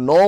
9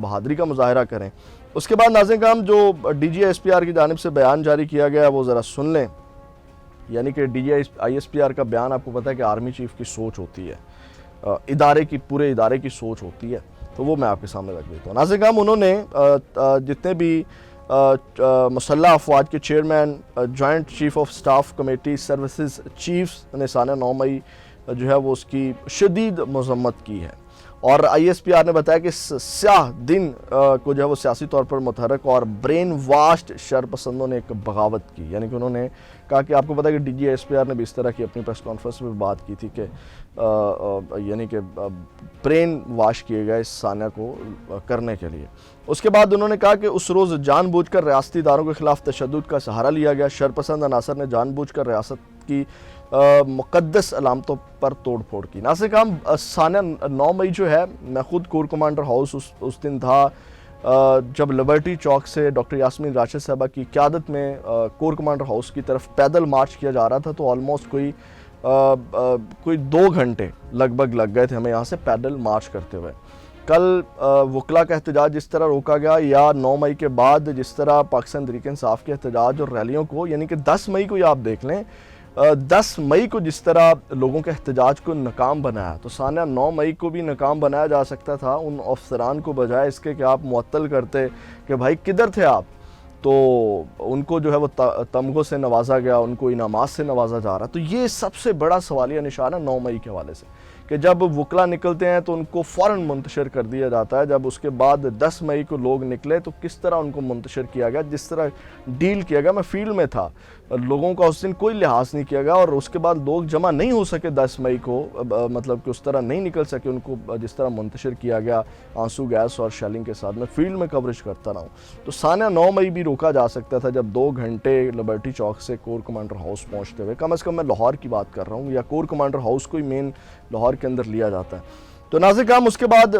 بہادری کا مظاہرہ کریں۔ اس کے بعد ناظرین کرام جو D G S P R کی جانب سے بیان جاری کیا گیا وہ ذرا سن لیں۔ یعنی کہ D G I S P R کا بیان آپ کو پتہ ہے کہ آرمی چیف کی سوچ ہوتی ہے، پورے ادارے کی سوچ ہوتی ہے، تو وہ میں آپ کے سامنے رکھ دیتا ہوں۔ ناظرین کرام انہوں نے جتنے بھی مسلح افواج کے chairman, joint chief of staff committee services chiefs نے سانحہ 9 مئی جو ہے وہ اس کی شدید مذمت کی ہے، اور آئی ایس پی آر نے بتایا کہ سیاہ دن کو جو ہے وہ سیاسی طور پر متحرک اور برین واشڈ شرپسندوں نے ایک بغاوت کی۔ یعنی کہ انہوں نے کہا کہ آپ کو پتہ ہے کہ D G S P R نے بھی اس طرح کی اپنی پریس کانفرنس میں بات کی تھی کہ یعنی کہ برین واش کیے گئے اس سانحہ کو کرنے کے لیے۔ اس کے بعد انہوں نے کہا کہ اس روز جان بوجھ کر ریاستی اداروں کے خلاف تشدد کا سہارا لیا گیا، شرپسند عناصر نے جان بوجھ کر ریاست کی مقدس علامتوں پر توڑ پھوڑ کی۔ ناظرین کرام سانحہ 9 مئی جو ہے، میں خود کور کمانڈر ہاؤس اس دن تھا جب لبرٹی چوک سے ڈاکٹر یاسمین راشد صاحبہ کی قیادت میں کور کمانڈر ہاؤس کی طرف پیدل مارچ کیا جا رہا تھا، تو آلموسٹ کوئی 2 گھنٹے لگ بھگ لگ گئے تھے ہمیں یہاں سے پیدل مارچ کرتے ہوئے۔ کل وکلا کا احتجاج جس طرح روکا گیا، یا 9 مئی کے بعد جس طرح پاکستان تحریک انصاف کے احتجاج اور ریلیوں کو، یعنی کہ 10 مئی کو یہ آپ دیکھ لیں، 10 مئی کو جس طرح لوگوں کے احتجاج کو ناکام بنایا، تو سانحہ 9 مئی کو بھی ناکام بنایا جا سکتا تھا ان افسران کو، بجائے اس کے کہ آپ معطل کرتے کہ بھائی کدھر تھے آپ، تو ان کو جو ہے وہ تمغوں سے نوازا گیا، ان کو انعامات سے نوازا جا رہا۔ تو یہ سب سے بڑا سوالیہ نشان ہے 9 مئی کے حوالے سے، کہ جب وکلا نکلتے ہیں تو ان کو فوراً منتشر کر دیا جاتا ہے، جب اس کے بعد 10 مئی کو لوگ نکلے تو کس طرح ان کو منتشر کیا گیا، جس طرح ڈیل کیا گیا۔ میں فیلڈ میں تھا، لوگوں کا اس دن کوئی لحاظ نہیں کیا گیا، اور اس کے بعد لوگ جمع نہیں ہو سکے 10 مئی کو، مطلب کہ اس طرح نہیں نکل سکے، ان کو جس طرح منتشر کیا گیا آنسو گیس اور شیلنگ کے ساتھ۔ میں فیلڈ میں کوریج کرتا رہا ہوں، تو سانحہ 9 مئی بھی روکا جا سکتا تھا جب 2 گھنٹے لبرٹی چوک سے کور کمانڈر ہاؤس پہنچتے ہوئے، کم از کم میں لاہور کی بات کر رہا ہوں، یا کور کمانڈر ہاؤس کو ہی مین لاہور کے اندر لیا جاتا ہے۔ تو ناظرین کرام اس کے بعد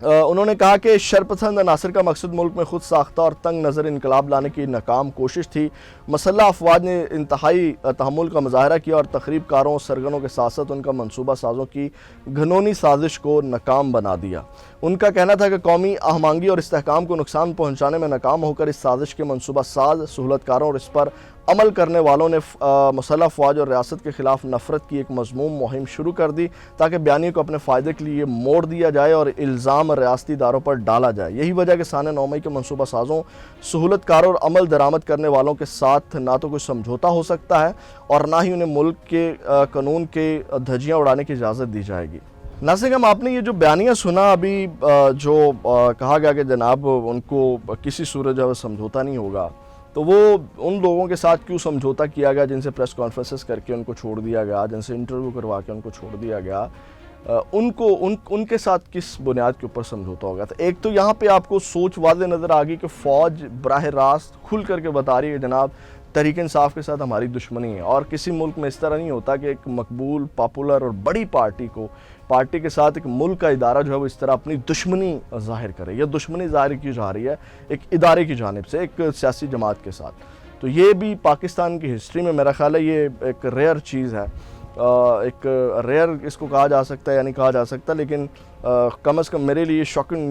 انہوں نے کہا کہ شرپسند عناصر کا مقصد ملک میں خود ساختہ اور تنگ نظر انقلاب لانے کی ناکام کوشش تھی۔ مسلح افواج نے انتہائی تحمل کا مظاہرہ کیا اور تخریب کاروں اور سرگنوں کے ساتھ ساتھ ان کا منصوبہ سازوں کی گھنونی سازش کو ناکام بنا دیا۔ ان کا کہنا تھا کہ قومی ہمانگی اور استحکام کو نقصان پہنچانے میں ناکام ہو کر اس سازش کے منصوبہ ساز، سہولت کاروں اور اس پر عمل کرنے والوں نے مسلح افواج اور ریاست کے خلاف نفرت کی ایک مذموم مہم شروع کر دی، تاکہ بیانیے کو اپنے فائدے کے لیے موڑ دیا جائے اور الزام ریاستی اداروں پر ڈالا جائے۔ یہی وجہ کہ سانحہ 9 مئی کے منصوبہ سازوں، سہولت کاروں اور عمل درآمد کرنے والوں کے ساتھ نہ تو کوئی سمجھوتا ہو سکتا ہے اور نہ ہی انہیں ملک کے قانون کے دھجیاں اڑانے کی اجازت دی جائے گی۔ ناظرین ہم آپ نے یہ جو بیانیہ سنا ابھی، جو کہا گیا کہ جناب ان کو کسی صورت جو ہے سمجھوتا نہیں ہوگا، تو وہ ان لوگوں کے ساتھ کیوں سمجھوتا کیا گیا جن سے پریس کانفرنسز کر کے ان کو چھوڑ دیا گیا، جن سے انٹرویو کروا کے ان کو چھوڑ دیا گیا، ان کے ساتھ کس بنیاد کے اوپر سمجھوتا ہوگا؟ تو ایک تو یہاں پہ آپ کو سوچ واضح نظر آ گئی کہ فوج براہ راست کھل کر کے بتا رہی ہے کہ جناب تحریک انصاف کے ساتھ ہماری دشمنی ہے، اور کسی ملک میں اس طرح نہیں ہوتا کہ ایک مقبول، پاپولر اور بڑی پارٹی کے ساتھ ایک ملک کا ادارہ جو ہے وہ اس طرح اپنی دشمنی ظاہر کرے۔ یہ دشمنی ظاہر کی جا رہی ہے ایک ادارے کی جانب سے، ایک سیاسی جماعت کے ساتھ۔ تو یہ بھی پاکستان کی ہسٹری میں میرا خیال ہے یہ ایک ریئر چیز ہے، ایک ریئر اس کو کہا جا سکتا ہے یا نہیں کہا جا سکتا، لیکن کم از کم میرے لیے شاکنگ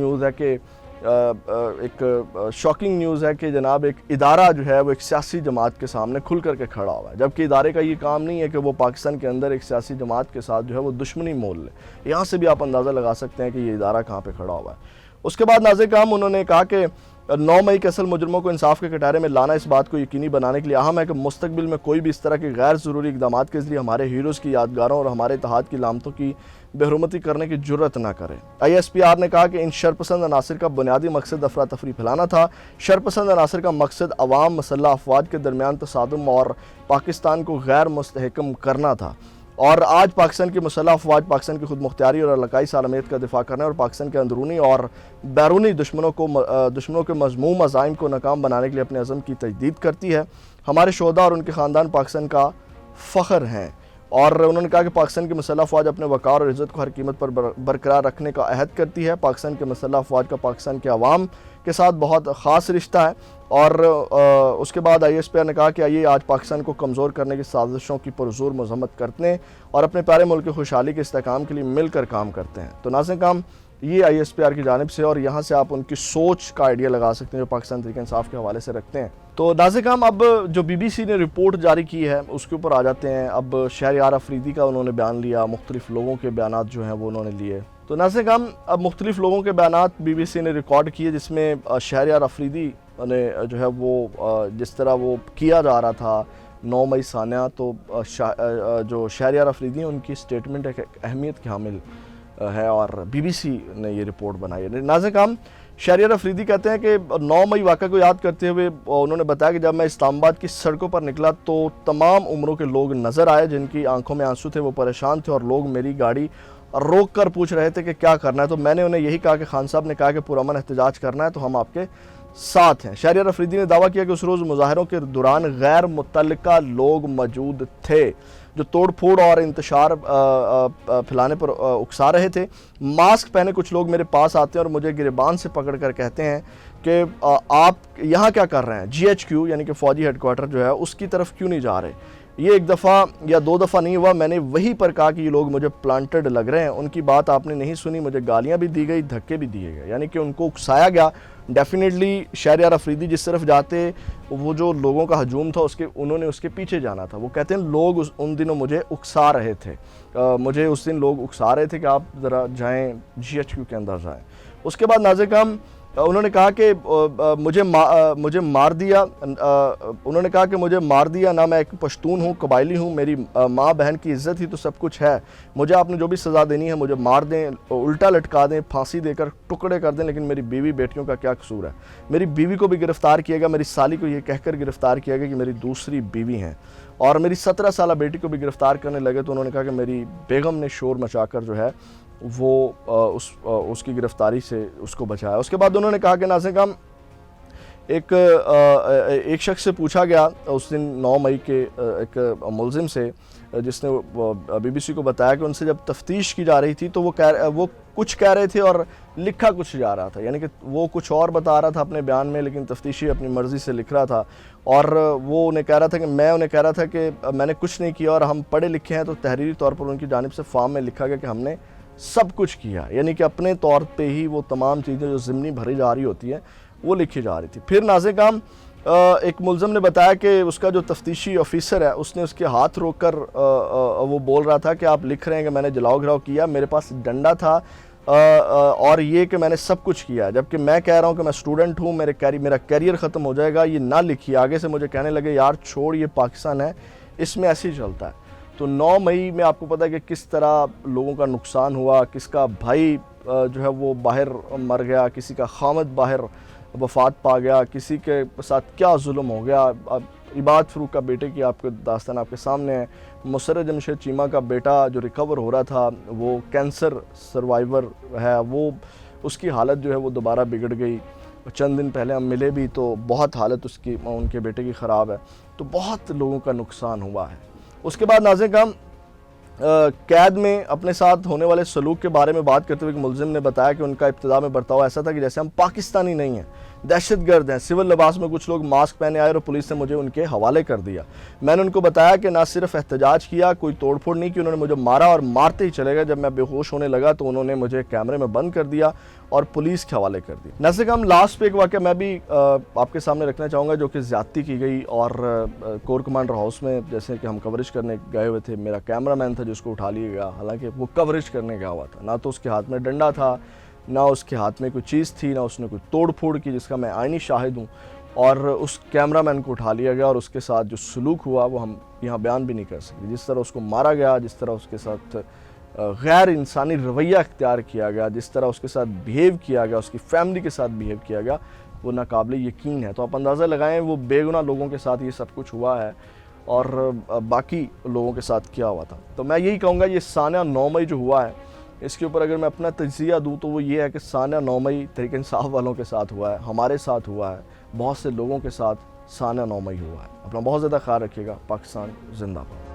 نیوز ہے کہ جناب ایک ادارہ جو ہے وہ ایک سیاسی جماعت کے سامنے کھل کر کے کھڑا ہوا ہے، جبکہ ادارے کا یہ کام نہیں ہے کہ وہ پاکستان کے اندر ایک سیاسی جماعت کے ساتھ جو ہے وہ دشمنی مول لے۔ یہاں سے بھی آپ اندازہ لگا سکتے ہیں کہ یہ ادارہ کہاں پہ کھڑا ہوا ہے۔ اس کے بعد ناظرین کرام انہوں نے کہا کہ 9 مئی کے اصل مجرموں کو انصاف کے کٹہرے میں لانا اس بات کو یقینی بنانے کے لیے اہم ہے کہ مستقبل میں کوئی بھی اس طرح کے غیر ضروری اقدامات کے ذریعے ہمارے ہیروز کی یادگاروں اور ہمارے اتحاد کی علامتوں کی بے حرمتی کرنے کی جرت نہ کرے۔ آئی ایس پی آر نے کہا کہ ان شرپسند عناصر کا بنیادی مقصد افراتفری پھیلانا تھا۔ شرپسند عناصر کا مقصد عوام، مسلح افواج کے درمیان تصادم اور پاکستان کو غیر مستحکم کرنا تھا، اور آج پاکستان کی مسلح افواج پاکستان کی خود مختاری اور علاقائی سالمیت کا دفاع کرنے اور پاکستان کے اندرونی اور بیرونی دشمنوں کے مذموم عزائم کو ناکام بنانے کے لیے اپنے عزم کی تجدید کرتی ہے۔ ہمارے شہداء اور ان کے خاندان پاکستان کا فخر ہیں، اور انہوں نے کہا کہ پاکستان کی مسلح افواج اپنے وقار اور عزت کو ہر قیمت پر برقرار رکھنے کا عہد کرتی ہے۔ پاکستان کے مسلح افواج کا پاکستان کے عوام کے ساتھ بہت خاص رشتہ ہے، اور اس کے بعد آئی ایس پی آر نے کہا کہ آئیے آج پاکستان کو کمزور کرنے کی سازشوں کی پرزور مذمت کرتے ہیں اور اپنے پیارے ملک کی خوشحالی کے استحکام کے لیے مل کر کام کرتے ہیں۔ تو ناظرین کرام یہ ISPR کی جانب سے، اور یہاں سے آپ ان کی سوچ کا آئیڈیا لگا سکتے ہیں جو پاکستان تحریک انصاف کے حوالے سے رکھتے ہیں۔ تو ناظرین، اب جو BBC نے رپورٹ جاری کی ہے اس کے اوپر آ جاتے ہیں۔ اب شہریار افریدی کا انہوں نے بیان لیا، مختلف لوگوں کے بیانات جو ہیں وہ انہوں نے لیے۔ تو ناظرین، اب مختلف لوگوں کے بیانات BBC نے ریکارڈ کیے، جس میں شہریار افریدی نے جو ہے وہ جس طرح وہ کیا جا رہا تھا 9 مئی سانحہ، تو جو شہریار افریدی ہیں ان کی سٹیٹمنٹ ایک اہمیت کی حامل ہے، اور BBC نے یہ رپورٹ بنائی ہے۔ ناظرین، شہریار افریدی کہتے ہیں کہ 9 مئی واقعہ کو یاد کرتے ہوئے انہوں نے بتایا کہ جب میں اسلام آباد کی سڑکوں پر نکلا تو تمام عمروں کے لوگ نظر آئے جن کی آنکھوں میں آنسو تھے، وہ پریشان تھے، اور لوگ میری گاڑی روک کر پوچھ رہے تھے کہ کیا کرنا ہے۔ تو میں نے انہیں یہی کہا کہ خان صاحب نے کہا کہ پرامن احتجاج کرنا ہے تو ہم آپ کے ساتھ ہیں۔ شہریار افریدی نے دعویٰ کیا کہ اس روز مظاہروں کے دوران غیر متعلقہ لوگ موجود تھے جو توڑ پھوڑ اور انتشار پھیلانے پر اکسا رہے تھے۔ ماسک پہنے کچھ لوگ میرے پاس آتے ہیں اور مجھے گریبان سے پکڑ کر کہتے ہیں کہ آپ یہاں کیا کر رہے ہیں، GHQ یعنی کہ فوجی ہیڈ کوارٹر جو ہے اس کی طرف کیوں نہیں جا رہے۔ یہ ایک دفعہ یا 2 دفعہ نہیں ہوا، میں نے وہیں پر کہا کہ یہ لوگ مجھے پلانٹڈ لگ رہے ہیں۔ ان کی بات آپ نے نہیں سنی، مجھے گالیاں بھی دی گئی، دھکے بھی دیے گئے، یعنی کہ ان کو اکسایا گیا۔ ڈیفینیٹلی شہریار افریدی جس طرف جاتے، وہ جو لوگوں کا ہجوم تھا انہوں نے اس کے پیچھے جانا تھا۔ وہ کہتے ہیں لوگ ان دنوں مجھے اکسا رہے تھے، مجھے اس دن لوگ اکسا رہے تھے کہ آپ ذرا جائیں GHQ کے اندر جائیں۔ اس کے بعد ناظرین، انہوں نے کہا کہ مجھے مار دیا، انہوں نے کہا کہ مجھے مار دیا، نہ میں ایک پشتون ہوں، قبائلی ہوں، میری ماں بہن کی عزت ہی تو سب کچھ ہے، مجھے آپ نے جو بھی سزا دینی ہے مجھے مار دیں، الٹا لٹکا دیں، پھانسی دے کر ٹکڑے کر دیں، لیکن میری بیوی بیٹیوں کا کیا قصور ہے۔ میری بیوی کو بھی گرفتار کیا گیا، میری سالی کو یہ کہہ کر گرفتار کیا گیا کہ میری دوسری بیوی ہیں، اور میری 17 سالہ بیٹی کو بھی گرفتار کرنے لگے۔ تو انہوں نے کہا کہ میری بیگم نے شور مچا کر جو ہے وہ اس کی گرفتاری سے اس کو بچایا۔ اس کے بعد انہوں نے کہا کہ ناظرین، ایک شخص سے پوچھا گیا اس دن 9 مئی کے ایک ملزم سے، جس نے BBC کو بتایا کہ ان سے جب تفتیش کی جا رہی تھی تو وہ کچھ کہہ رہے تھے اور لکھا کچھ جا رہا تھا، یعنی کہ وہ کچھ اور بتا رہا تھا اپنے بیان میں، لیکن تفتیشی اپنی مرضی سے لکھ رہا تھا، اور وہ انہیں کہہ رہا تھا کہ میں انہیں کہہ رہا تھا کہ میں نے کچھ نہیں کیا، اور ہم پڑھے لکھے ہیں، تو تحریری طور پر ان کی جانب سے فارم میں لکھا گیا کہ ہم نے سب کچھ کیا، یعنی کہ اپنے طور پہ ہی وہ تمام چیزیں جو ضمنی بھری جا رہی ہوتی ہیں وہ لکھی جا رہی تھی۔ پھر ناظرین، ایک ملزم نے بتایا کہ اس کا جو تفتیشی آفیسر ہے اس نے اس کے ہاتھ روک کر وہ بول رہا تھا کہ آپ لکھ رہے ہیں کہ میں نے جلاؤ گھراؤ کیا، میرے پاس ڈنڈا تھا، اور یہ کہ میں نے سب کچھ کیا، جبکہ میں کہہ رہا ہوں کہ میں اسٹوڈنٹ ہوں، میرا کیریئر ختم ہو جائے گا، یہ نہ لکھیے۔ آگے سے مجھے کہنے لگے یار چھوڑ، یہ پاکستان ہے، اس میں ایسے ہی چلتا ہے۔ تو 9 مئی میں آپ کو پتہ ہے کہ کس طرح لوگوں کا نقصان ہوا، کس کا بھائی جو ہے وہ باہر مر گیا، کسی کا خامد باہر وفات پا گیا، کسی کے ساتھ کیا ظلم ہو گیا۔ اب عباد فروق کا بیٹے کی آپ کو داستان آپ کے سامنے ہے۔ مسرت جمشید چیمہ کا بیٹا جو ریکور ہو رہا تھا، وہ کینسر سروائیور ہے، وہ اس کی حالت جو ہے وہ دوبارہ بگڑ گئی۔ چند دن پہلے ہم ملے بھی تو بہت حالت ان کے بیٹے کی خراب ہے۔ تو بہت لوگوں کا نقصان ہوا ہے۔ اس کے بعد ناظرین، قید میں اپنے ساتھ ہونے والے سلوک کے بارے میں بات کرتے ہوئے ایک ملزم نے بتایا کہ ان کا ابتدا میں برتاؤ ایسا تھا کہ جیسے ہم پاکستانی نہیں ہیں، دہشت گرد ہیں۔ سول لباس میں کچھ لوگ ماسک پہنے آئے اور پولیس نے مجھے ان کے حوالے کر دیا۔ میں نے ان کو بتایا کہ نہ صرف احتجاج کیا، کوئی توڑ پھوڑ نہیں کی، انہوں نے مجھے مارا اور مارتے ہی چلے گئے۔ جب میں بے ہوش ہونے لگا تو انہوں نے مجھے کیمرے میں بند کر دیا اور پولیس کے حوالے کر دیا۔ ناظرین، لاسٹ پہ ایک واقعہ میں بھی آپ کے سامنے رکھنا چاہوں گا جو کہ زیادتی کی گئی، اور کور کمانڈر ہاؤس میں جیسے کہ ہم کوریج کرنے گئے ہوئے تھے، میرا کیمرہ مین تھا جس کو اٹھا لیا گیا، حالانکہ وہ کوریج کرنے گیا ہوا تھا، نہ تو اس کے ہاتھ میں ڈنڈا تھا، نہ اس کے ہاتھ میں کوئی چیز تھی، نہ اس نے کوئی توڑ پھوڑ کی جس کا میں عینی شاہد ہوں، اور اس کیمرہ مین کو اٹھا لیا گیا، اور اس کے ساتھ جو سلوک ہوا وہ ہم یہاں بیان بھی نہیں کر سکتے۔ جس طرح اس کو مارا گیا، جس طرح اس کے ساتھ غیر انسانی رویہ اختیار کیا گیا، جس طرح اس کے ساتھ بیہیو کیا گیا، اس کی فیملی کے ساتھ بیہیو کیا گیا، وہ ناقابل یقین ہے۔ تو آپ اندازہ لگائیں وہ بے گناہ لوگوں کے ساتھ یہ سب کچھ ہوا ہے، اور باقی لوگوں کے ساتھ کیا ہوا تھا۔ تو میں یہی کہوں گا یہ سانحہ 9 مئی جو ہوا ہے، اس کے اوپر اگر میں اپنا تجزیہ دوں تو وہ یہ ہے کہ سانحہ 9 مئی تحریک انصاف والوں کے ساتھ ہوا ہے، ہمارے ساتھ ہوا ہے، بہت سے لوگوں کے ساتھ سانحہ 9 مئی ہوا ہے۔ اپنا بہت زیادہ خیال رکھیے گا۔ پاکستان زندہ باد۔